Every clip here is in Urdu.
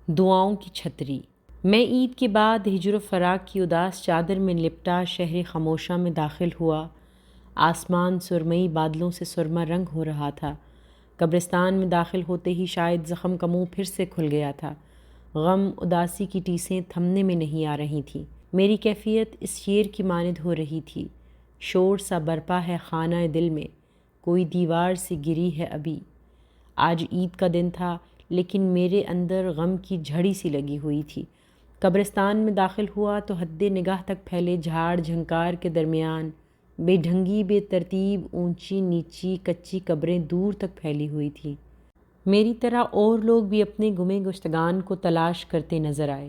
دعاؤں کی چھتری۔ میں عید کے بعد ہجر و فراق کی اداس چادر میں لپٹا شہر خاموشہ میں داخل ہوا۔ آسمان سرمئی بادلوں سے سرما رنگ ہو رہا تھا۔ قبرستان میں داخل ہوتے ہی شاید زخم کا منہ پھر سے کھل گیا تھا۔ غم اداسی کی ٹیسیں تھمنے میں نہیں آ رہی تھیں۔ میری کیفیت اس شعر کی مانند ہو رہی تھی۔ شور سا برپا ہے خانہ دل میں، کوئی دیوار سے گری ہے ابھی۔ آج عید کا دن تھا لیکن میرے اندر غم کی جھڑی سی لگی ہوئی تھی۔ قبرستان میں داخل ہوا تو حد نگاہ تک پھیلے جھاڑ جھنکار کے درمیان بے ڈھنگی بے ترتیب اونچی نیچی کچی قبریں دور تک پھیلی ہوئی تھیں۔ میری طرح اور لوگ بھی اپنے گمے گشتگان کو تلاش کرتے نظر آئے۔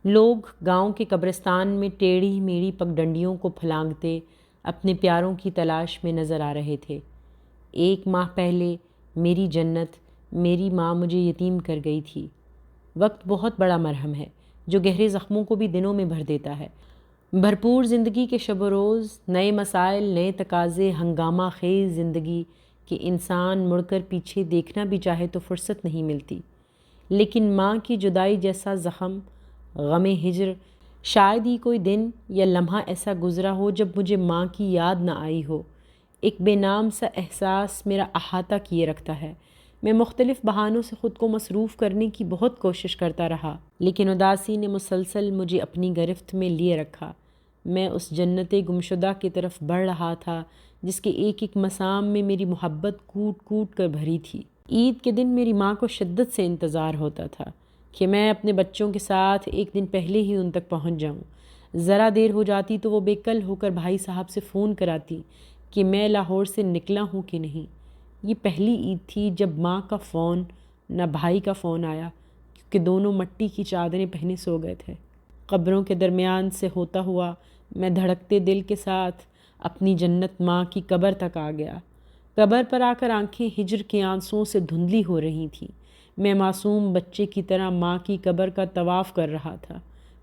لوگ گاؤں کے قبرستان میں ٹیڑھی میڑھی پگڈنڈیوں کو پھلانگتے اپنے پیاروں کی تلاش میں نظر آ رہے تھے۔ 1 ماہ پہلے میری جنت، میری ماں مجھے یتیم کر گئی تھی۔ وقت بہت بڑا مرہم ہے جو گہرے زخموں کو بھی دنوں میں بھر دیتا ہے۔ بھرپور زندگی کے شب و روز، نئے مسائل، نئے تقاضے، ہنگامہ خیز زندگی کہ انسان مڑ کر پیچھے دیکھنا بھی چاہے تو فرصت نہیں ملتی۔ لیکن ماں کی جدائی جیسا زخم، غم ہجر، شاید ہی کوئی دن یا لمحہ ایسا گزرا ہو جب مجھے ماں کی یاد نہ آئی ہو۔ ایک بے نام سا احساس میرا احاطہ کیے رکھتا ہے۔ میں مختلف بہانوں سے خود کو مصروف کرنے کی بہت کوشش کرتا رہا، لیکن اداسی نے مسلسل مجھے اپنی گرفت میں لیے رکھا۔ میں اس جنت گمشدہ کی طرف بڑھ رہا تھا جس کے ایک ایک مسام میں میری محبت کوٹ کوٹ کر بھری تھی۔ عید کے دن میری ماں کو شدت سے انتظار ہوتا تھا کہ میں اپنے بچوں کے ساتھ ایک دن پہلے ہی ان تک پہنچ جاؤں۔ ذرا دیر ہو جاتی تو وہ بے کل ہو کر بھائی صاحب سے فون کراتی کہ میں لاہور سے نکلا ہوں کہ نہیں۔ یہ پہلی عید تھی جب ماں کا فون نہ بھائی کا فون آیا، کیونکہ دونوں مٹی کی چادریں پہنے سو گئے تھے۔ قبروں کے درمیان سے ہوتا ہوا میں دھڑکتے دل کے ساتھ اپنی جنت ماں کی قبر تک آ گیا۔ قبر پر آ کر آنکھیں ہجر کے آنسوؤں سے دھندلی ہو رہی تھیں۔ میں معصوم بچے کی طرح ماں کی قبر کا طواف کر رہا تھا،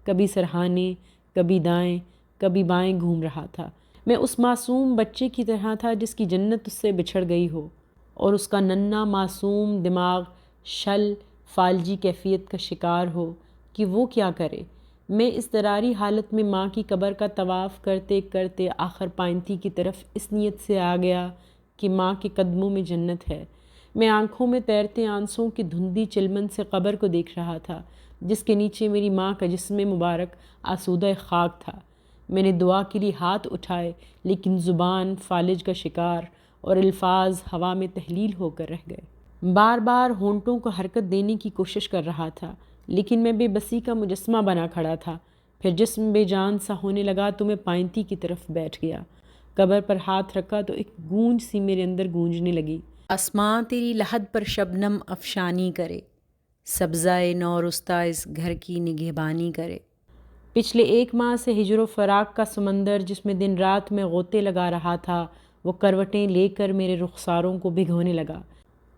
کبھی سرہانے، کبھی دائیں، کبھی بائیں گھوم رہا تھا۔ میں اس معصوم بچے کی طرح تھا جس کی جنت اس سے بچھڑ گئی ہو اور اس کا ننھا معصوم دماغ شل فالجی کیفیت کا شکار ہو کہ وہ کیا کرے۔ میں اس اضطراری حالت میں ماں کی قبر کا طواف کرتے کرتے آخر پائنتی کی طرف اس نیت سے آ گیا کہ ماں کے قدموں میں جنت ہے۔ میں آنکھوں میں تیرتے آنسوؤں کی دھندلی چلمن سے قبر کو دیکھ رہا تھا جس کے نیچے میری ماں کا جسم مبارک آسودہ خاک تھا۔ میں نے دعا کے لیے ہاتھ اٹھائے لیکن زبان فالج کا شکار اور الفاظ ہوا میں تحلیل ہو کر رہ گئے۔ بار بار ہونٹوں کو حرکت دینے کی کوشش کر رہا تھا لیکن میں بے بسی کا مجسمہ بنا کھڑا تھا۔ پھر جسم بے جان سا ہونے لگا تو میں پائنتی کی طرف بیٹھ گیا۔ قبر پر ہاتھ رکھا تو ایک گونج سی میرے اندر گونجنے لگی۔ آسماں تیری لحد پر شبنم افشانی کرے، سبزۂ نو رستہ اس گھر کی نگہبانی کرے۔ پچھلے 1 ماہ سے ہجر و فراق کا سمندر جس میں دن رات میں غوطے لگا رہا تھا وہ کروٹیں لے کر میرے رخساروں کو بھگونے لگا۔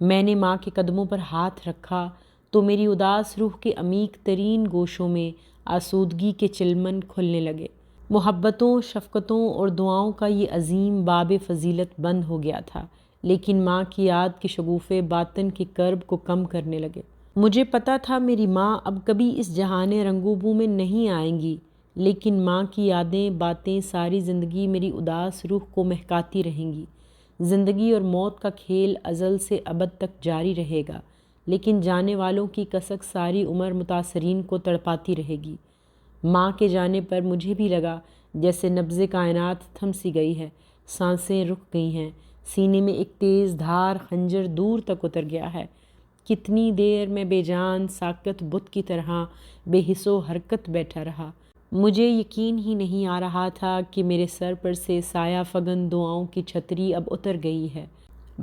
میں نے ماں کے قدموں پر ہاتھ رکھا تو میری اداس روح کے عمیق ترین گوشوں میں آسودگی کے چلمن کھلنے لگے۔ محبتوں، شفقتوں اور دعاؤں کا یہ عظیم باب فضیلت بند ہو گیا تھا، لیکن ماں کی یاد کے شگوفے باطن کے کرب کو کم کرنے لگے۔ مجھے پتا تھا میری ماں اب کبھی اس جہان رنگ و بو میں نہیں آئیں گی، لیکن ماں کی یادیں، باتیں ساری زندگی میری اداس روح کو مہکاتی رہیں گی۔ زندگی اور موت کا کھیل ازل سے ابد تک جاری رہے گا، لیکن جانے والوں کی کسک ساری عمر متاثرین کو تڑپاتی رہے گی۔ ماں کے جانے پر مجھے بھی لگا جیسے نبض کائنات تھم سی گئی ہے، سانسیں رک گئی ہیں، سینے میں ایک تیز دھار خنجر دور تک اتر گیا ہے۔ کتنی دیر میں بے جان ساکت بت کی طرح بے حس و حرکت بیٹھا رہا۔ مجھے یقین ہی نہیں آ رہا تھا کہ میرے سر پر سے سایہ فگن دعاؤں کی چھتری اب اتر گئی ہے۔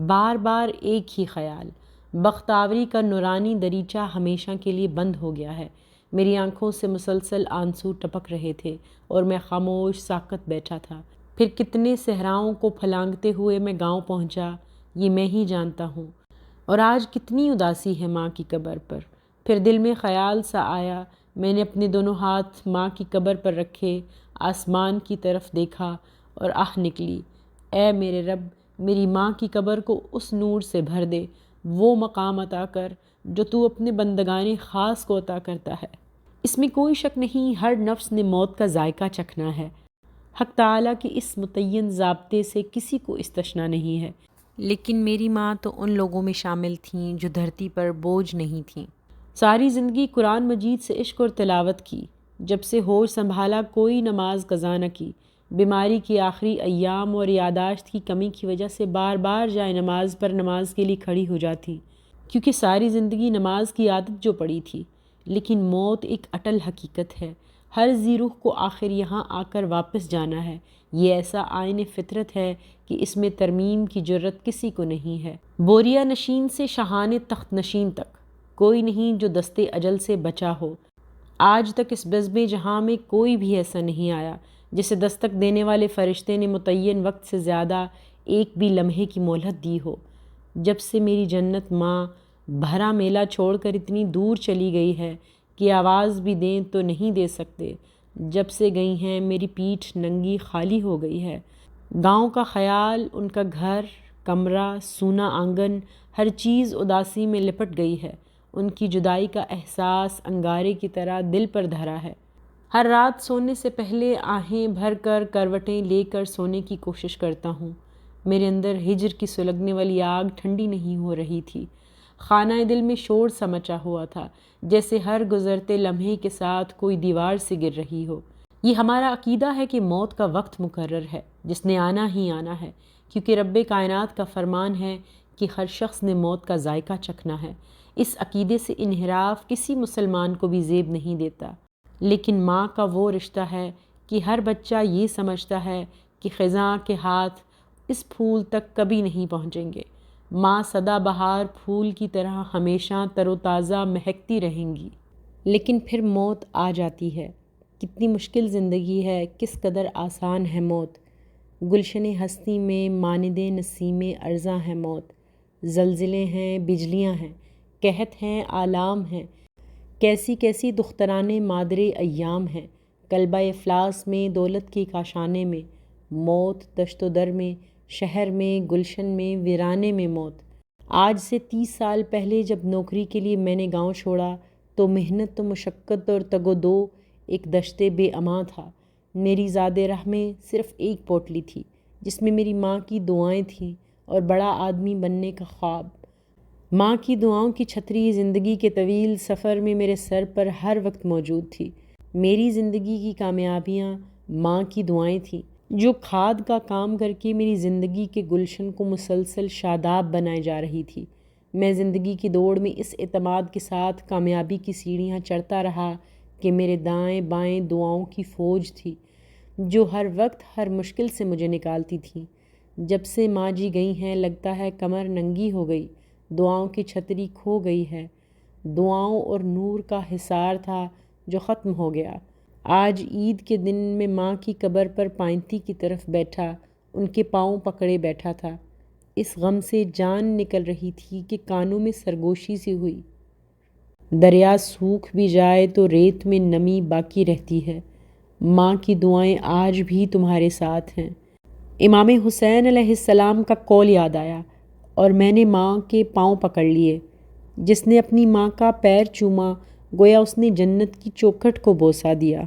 بار بار ایک ہی خیال، بخت آوری کا نورانی دریچہ ہمیشہ کے لیے بند ہو گیا ہے۔ میری آنکھوں سے مسلسل آنسو ٹپک رہے تھے اور میں خاموش ساکت بیٹھا تھا۔ پھر کتنے صحراؤں کو پھلانگتے ہوئے میں گاؤں پہنچا، یہ میں ہی جانتا ہوں۔ اور آج کتنی اداسی ہے ماں کی قبر پر۔ پھر دل میں خیال سا آیا، میں نے اپنے دونوں ہاتھ ماں کی قبر پر رکھے، آسمان کی طرف دیکھا اور آہ نکلی، اے میرے رب، میری ماں کی قبر کو اس نور سے بھر دے، وہ مقام عطا کر جو تو اپنے بندگان خاص کو عطا کرتا ہے۔ اس میں کوئی شک نہیں، ہر نفس نے موت کا ذائقہ چکھنا ہے۔ حق تعالیٰ کے اس متعین ضابطے سے کسی کو استثنا نہیں ہے، لیکن میری ماں تو ان لوگوں میں شامل تھیں جو دھرتی پر بوجھ نہیں تھیں۔ ساری زندگی قرآن مجید سے عشق اور تلاوت کی، جب سے ہوش سنبھالا کوئی نماز قضا نہ کی۔ بیماری کی آخری ایام اور یاداشت کی کمی کی وجہ سے بار بار جائے نماز پر نماز کے لیے کھڑی ہو جاتی، کیونکہ ساری زندگی نماز کی عادت جو پڑی تھی۔ لیکن موت ایک اٹل حقیقت ہے، ہر ذی روح کو آخر یہاں آ کر واپس جانا ہے۔ یہ ایسا آئین فطرت ہے کہ اس میں ترمیم کی جرت کسی کو نہیں ہے۔ بوریا نشین سے شاہان تخت نشین تک کوئی نہیں جو دستے اجل سے بچا ہو۔ آج تک اس بزم جہاں میں کوئی بھی ایسا نہیں آیا جسے دستک دینے والے فرشتے نے متعین وقت سے زیادہ ایک بھی لمحے کی مہلت دی ہو۔ جب سے میری جنت ماں بھرا میلہ چھوڑ کر اتنی دور چلی گئی ہے کہ آواز بھی دیں تو نہیں دے سکتے، جب سے گئی ہیں میری پیٹھ ننگی خالی ہو گئی ہے۔ گاؤں کا خیال، ان کا گھر، کمرہ، سونا آنگن، ہر چیز اداسی میں لپٹ گئی ہے۔ ان کی جدائی کا احساس انگارے کی طرح دل پر دھرا ہے۔ ہر رات سونے سے پہلے آہیں بھر کر کروٹیں لے کر سونے کی کوشش کرتا ہوں۔ میرے اندر ہجر کی سلگنے والی آگ ٹھنڈی نہیں ہو رہی تھی۔ خانہ دل میں شور سا مچا ہوا تھا، جیسے ہر گزرتے لمحے کے ساتھ کوئی دیوار سے گر رہی ہو۔ یہ ہمارا عقیدہ ہے کہ موت کا وقت مقرر ہے، جس نے آنا ہی آنا ہے، کیونکہ رب کائنات کا فرمان ہے کہ ہر شخص نے موت کا ذائقہ چکھنا ہے۔ اس عقیدے سے انحراف کسی مسلمان کو بھی زیب نہیں دیتا۔ لیکن ماں کا وہ رشتہ ہے کہ ہر بچہ یہ سمجھتا ہے کہ خزاں کے ہاتھ اس پھول تک کبھی نہیں پہنچیں گے۔ ماں سدا بہار پھول کی طرح ہمیشہ تر و تازہ مہکتی رہیں گی، لیکن پھر موت آ جاتی ہے۔ کتنی مشکل زندگی ہے، کس قدر آسان ہے موت۔ گلشن ہستی میں ماند نسیم ارزاں ہے موت۔ زلزلے ہیں، بجلیاں ہیں، قحط ہیں، آلام ہیں، کیسی کیسی دختران مادر ایام ہیں۔ کلبہ افلاس میں، دولت کے کاشانے میں موت، دشت و در میں، شہر میں، گلشن میں، ویرانے میں موت۔ آج سے 30 سال پہلے جب نوکری کے لیے میں نے گاؤں چھوڑا تو محنت و مشقت اور تگ و دو ایک دشت بے امان تھا۔ میری زاد رہ میں صرف ایک پوٹلی تھی جس میں میری ماں کی دعائیں تھیں اور بڑا آدمی بننے کا خواب۔ ماں کی دعاؤں کی چھتری زندگی کے طویل سفر میں میرے سر پر ہر وقت موجود تھی۔ میری زندگی کی کامیابیاں ماں کی دعائیں تھیں، جو کھاد کا کام کر کے میری زندگی کے گلشن کو مسلسل شاداب بنائے جا رہی تھی۔ میں زندگی کی دوڑ میں اس اعتماد کے ساتھ کامیابی کی سیڑھیاں چڑھتا رہا کہ میرے دائیں بائیں دعاؤں کی فوج تھی، جو ہر وقت ہر مشکل سے مجھے نکالتی تھیں۔ جب سے ماں جی گئی ہیں لگتا ہے کمر ننگی ہو گئی، دعاؤں کی چھتری کھو گئی ہے۔ دعاؤں اور نور کا حصار تھا جو ختم ہو گیا۔ آج عید کے دن میں ماں کی قبر پر پائنتی کی طرف بیٹھا، ان کے پاؤں پکڑے بیٹھا تھا۔ اس غم سے جان نکل رہی تھی کہ کانوں میں سرگوشی سی ہوئی۔ دریا سوکھ بھی جائے تو ریت میں نمی باقی رہتی ہے۔ ماں کی دعائیں آج بھی تمہارے ساتھ ہیں۔ امام حسین علیہ السلام کا قول یاد آیا اور میں نے ماں کے پاؤں پکڑ لیے۔ جس نے اپنی ماں کا پیر چوما گویا اس نے جنت کی چوکھٹ کو بوسہ دیا۔